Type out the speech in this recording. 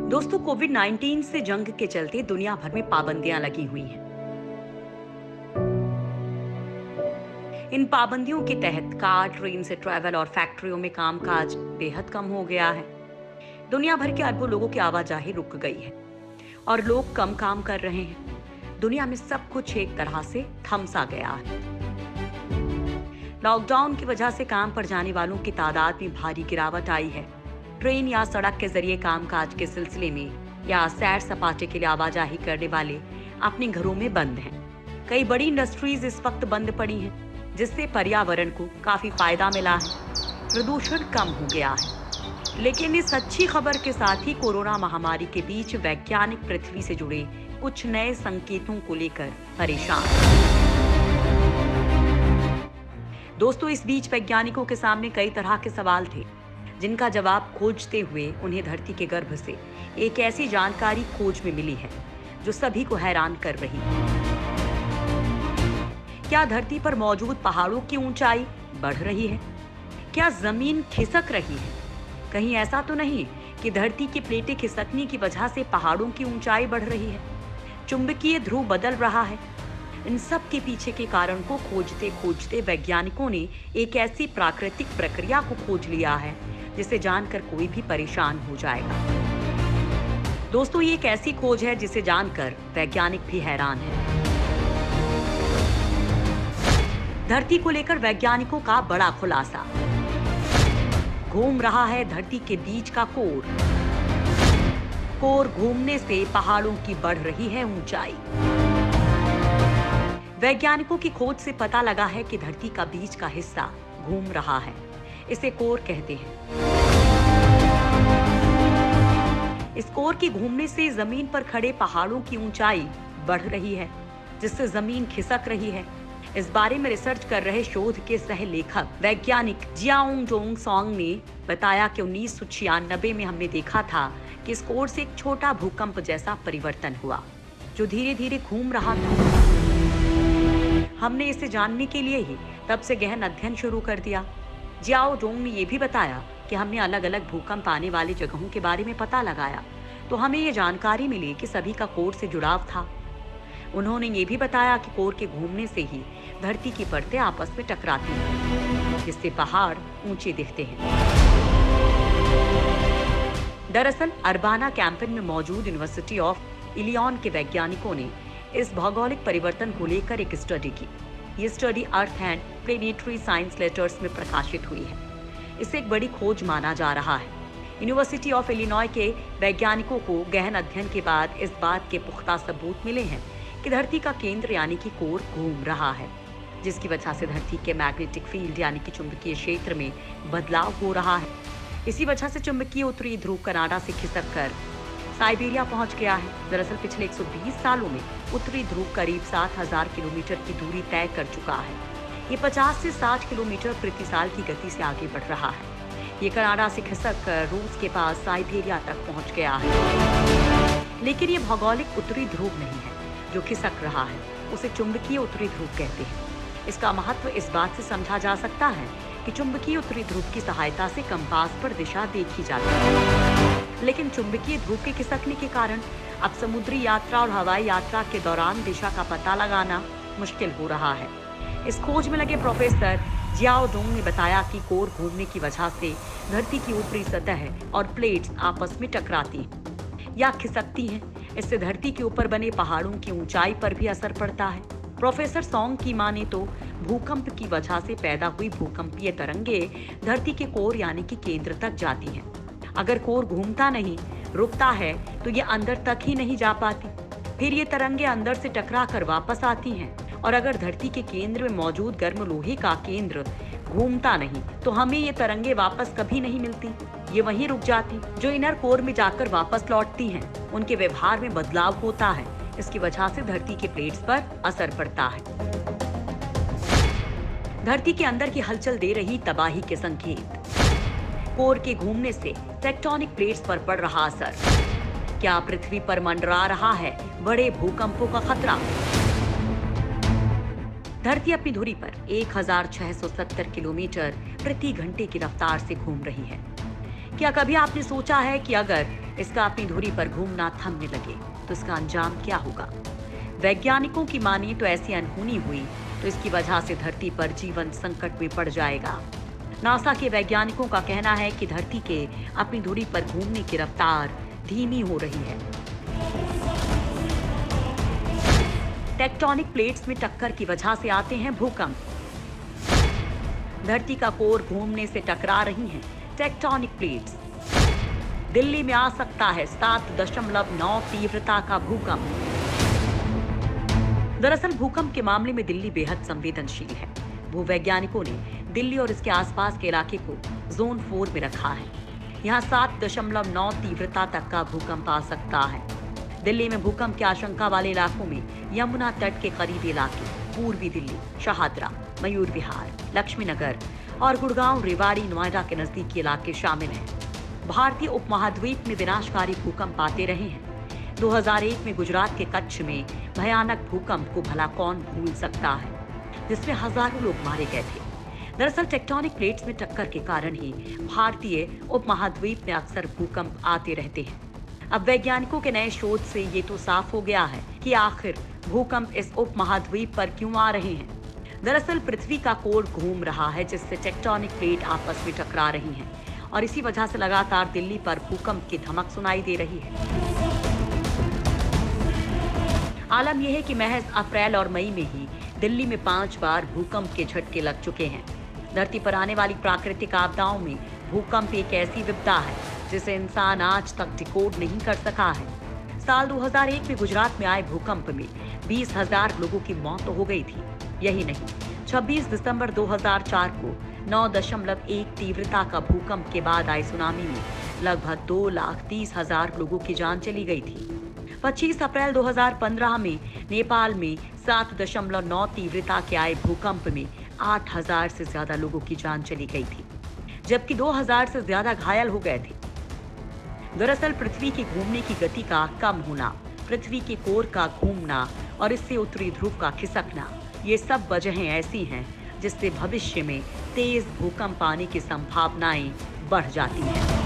दोस्तों, कोविड-19 से जंग के चलते दुनिया भर में पाबंदियां लगी हुई हैं। इन पाबंदियों के तहत कार, ट्रेन से ट्रैवल और फैक्ट्रियों में कामकाज बेहद कम हो गया है। दुनिया भर के अरबों लोगों की आवाजाही रुक गई है और लोग कम काम कर रहे हैं। दुनिया में सब कुछ एक तरह से थम सा गया है। लॉकडाउन की वजह से काम पर जाने वालों की तादाद में भारी गिरावट आई है। ट्रेन या सड़क के जरिए कामकाज के सिलसिले में या सैर सपाटे के लिए आवाजाही करने वाले अपने घरों में बंद हैं। कई बड़ी इंडस्ट्रीज इस वक्त बंद पड़ी हैं, जिससे पर्यावरण को काफी फायदा मिला है। प्रदूषण कम हो गया है। लेकिन इस अच्छी खबर के साथ ही कोरोना महामारी के बीच वैज्ञानिक पृथ्वी से जुड़े कुछ नए संकेतों को लेकर परेशान हैं। दोस्तों, इस बीच वैज्ञानिकों के सामने कई तरह के सवाल थे, जिनका जवाब खोजते हुए उन्हें धरती के गर्भ से एक ऐसी जानकारी खोज में मिली है जो सभी को हैरान कर रही है। क्या धरती पर मौजूद पहाड़ों की ऊंचाई बढ़ रही है? क्या जमीन खिसक रही है? कहीं ऐसा तो नहीं कि धरती की प्लेटें खिसकने की वजह से पहाड़ों की ऊंचाई बढ़ रही है? चुंबकीय ध्रुव बदल रहा है? इन सब के पीछे के कारण को खोजते खोजते वैज्ञानिकों ने एक ऐसी प्राकृतिक प्रक्रिया को खोज लिया है जिसे जानकर कोई भी परेशान हो जाएगा। दोस्तों, ये एक ऐसी खोज है जिसे जानकर वैज्ञानिक भी हैरान हैं। धरती को लेकर वैज्ञानिकों का बड़ा खुलासा। घूम रहा है धरती के बीच का कोर। कोर घूमने से पहाड़ों की बढ़ रही है ऊंचाई। वैज्ञानिकों की खोज से पता लगा है कि धरती का बीच का हिस्सा घूम रहा है। इसे कोर कहते हैं। इस कोर के घूमने से जमीन पर खड़े पहाड़ों की ऊंचाई बढ़ रही है, जिससे जमीन खिसक रही है। इस बारे में रिसर्च कर रहे शोध के सह लेखक वैज्ञानिक जियाओंग सॉन्ग ने बताया कि 1996 में हमने देखा था कि इस कोर से एक छोटा भूकंप जैसा परिवर्तन हुआ, जो धीरे धीरे घूम रहा था। हमने इसे जानने के लिए ही तब से गहन अध्ययन शुरू कर दिया। जियाओ जोंग ने यह भी बताया कि हमने अलग अलग भूकंप आने वाली जगहों के बारे में पता लगाया, तो हमें ये जानकारी मिली कि सभी का कोर से जुड़ाव था। उन्होंने ये भी बताया कि कोर के घूमने से ही धरती की परतें आपस में टकराती हैं, जिससे पहाड़ ऊंचे दिखते हैं। दरअसल अर्बाना कैंपन में मौजूद यूनिवर्सिटी ऑफ इलिनॉय के वैज्ञानिकों ने इस भौगोलिक परिवर्तन को लेकर एक स्टडी की। ये study earth and planetary science letters में प्रकाशित हुई है। इसे एक बड़ी खोज माना जा रहा है। यूनिवर्सिटी ऑफ इलिनॉय के वैज्ञानिकों को गहन अध्ययन के बाद इस बात के पुख्ता सबूत मिले हैं कि धरती का केंद्र यानी कि कोर घूम रहा है, जिसकी वजह से धरती के मैग्नेटिक फील्ड यानी कि चुंबकीय क्षेत्र में बदलाव हो रहा है। इसी वजह से चुंबकीय उत्तरी ध्रुव कनाडा से खिसक कर साइबेरिया पहुंच गया है। दरअसल पिछले 120 सालों में उत्तरी ध्रुव करीब 7000 किलोमीटर की दूरी तय कर चुका है। ये 50 से 60 किलोमीटर प्रति साल की गति से आगे बढ़ रहा है। ये कनाडा से खिसक कर रूस के पास साइबेरिया तक पहुंच गया है। लेकिन ये भौगोलिक उत्तरी ध्रुव नहीं है जो खिसक रहा है, उसे चुंबकीय उत्तरी ध्रुव कहते हैं। इसका महत्व इस बात से समझा जा सकता है कि चुंबकीय उत्तरी ध्रुव की सहायता से कंपास पर दिशा देखी जाती है। लेकिन चुंबकीय ध्रुव के खिसकने के कारण अब समुद्री यात्रा और हवाई यात्रा के दौरान दिशा का पता लगाना मुश्किल हो रहा है। इस खोज में लगे प्रोफेसर जियाओ जोंग ने बताया कि कोर घूमने की वजह से धरती की ऊपरी सतह और प्लेट्स आपस में टकराती हैं या खिसकती हैं। इससे धरती के ऊपर बने पहाड़ों की ऊंचाई पर भी असर पड़ता है। प्रोफेसर सॉन्ग की माने तो भूकंप की वजह से पैदा हुई भूकंपीय तरंगे धरती के कोर यानी कि केंद्र तक जाती हैं। अगर कोर घूमता नहीं, रुकता है, तो ये अंदर तक ही नहीं जा पाती। फिर ये तरंगे अंदर से टकरा कर वापस आती हैं। और अगर धरती के केंद्र में मौजूद गर्म लोहे का केंद्र घूमता नहीं, तो हमें ये तरंगे वापस कभी नहीं मिलती। ये वहीं रुक जाती। जो इनर कोर में जाकर वापस लौटती हैं, उनके व्यवहार में बदलाव होता है। इसकी वजह से धरती के प्लेट्स पर असर पड़ता है। धरती के अंदर की हलचल दे रही तबाही के संकेत। कोर के घूमने से टेक्टोनिक प्लेट्स पर पड़ रहा असर। क्या पृथ्वी पर मंडरा रहा है बड़े भूकंपों का खतरा? धरती अपनी धुरी पर 1670 किलोमीटर प्रति घंटे की रफ्तार से घूम रही है। क्या कभी आपने सोचा है कि अगर इसका अपनी धुरी पर घूमना थमने लगे तो इसका अंजाम क्या होगा? वैज्ञानिकों की माने तो ऐसी अनहोनी हुई तो इसकी वजह से धरती पर जीवन संकट में पड़ जाएगा। नासा के वैज्ञानिकों का कहना है कि धरती के अपनी धुरी पर घूमने की रफ्तार धीमी हो रही है। टेक्टोनिक प्लेट्स में टक्कर की वजह से आते हैं भूकंप। धरती का कोर घूमने से टकरा रही हैं टेक्टोनिक प्लेट्स। दिल्ली में आ सकता है 7.9 तीव्रता का भूकंप। दरअसल भूकंप के मामले में दिल्ली बेहद संवेदनशील है। भूवैज्ञानिकों ने दिल्ली और इसके आसपास के इलाके को जोन 4 में रखा है। यहाँ 7.9 तीव्रता तक का भूकंप आ सकता है। दिल्ली में भूकंप की आशंका वाले इलाकों में यमुना तट के करीबी इलाके, पूर्वी दिल्ली, शाहदरा, मयूर विहार, लक्ष्मी नगर और गुड़गांव, रेवाड़ी, नोएडा के नजदीकी इलाके शामिल हैं। भारतीय उपमहाद्वीप में विनाशकारी भूकंप आते रहे हैं। 2001 में गुजरात के कच्छ में भयानक भूकंप को भला कौन भूल सकता है, जिसमें हजारों लोग मारे गए थे। दरअसल टेक्टोनिक प्लेट्स में टक्कर के कारण ही भारतीय उपमहाद्वीप में अक्सर भूकंप आते रहते हैं। अब वैज्ञानिकों के नए शोध से ये तो साफ हो गया है कि आखिर भूकंप इस उपमहाद्वीप पर क्यों आ रहे हैं। दरअसल पृथ्वी का कोर घूम रहा है, जिससे टेक्टोनिक प्लेट आपस में टकरा रही हैं और इसी वजह से लगातार दिल्ली पर भूकंप की धमक सुनाई दे रही है। आलम यह है कि महज अप्रैल और मई में ही दिल्ली में 5 बार भूकंप के झटके लग चुके हैं। धरती पर आने वाली प्राकृतिक आपदाओं में भूकंप एक ऐसी विपदा है जिसे इंसान आज तक डिकोड नहीं कर सका है। साल 2001 में गुजरात में आए भूकंप में 20,000 लोगों की मौत हो गई थी। यही नहीं, 26 दिसंबर 2004 को 9.1 तीव्रता का भूकंप के बाद आए सुनामी में लगभग 2,30,000 लोगों की जान चली गई थी। 25 अप्रैल 2015 में नेपाल में 7.9 तीव्रता के आए भूकंप में 8,000 से ज्यादा लोगों की जान चली गई थी, जबकि 2,000 से ज्यादा घायल हो गए थे। दरअसल पृथ्वी की घूमने की गति का कम होना, पृथ्वी के कोर का घूमना और इससे उत्तरी ध्रुव का खिसकना, ये सब वजहें ऐसी हैं जिससे भविष्य में तेज भूकंप आने की संभावनाएं बढ़ जाती हैं।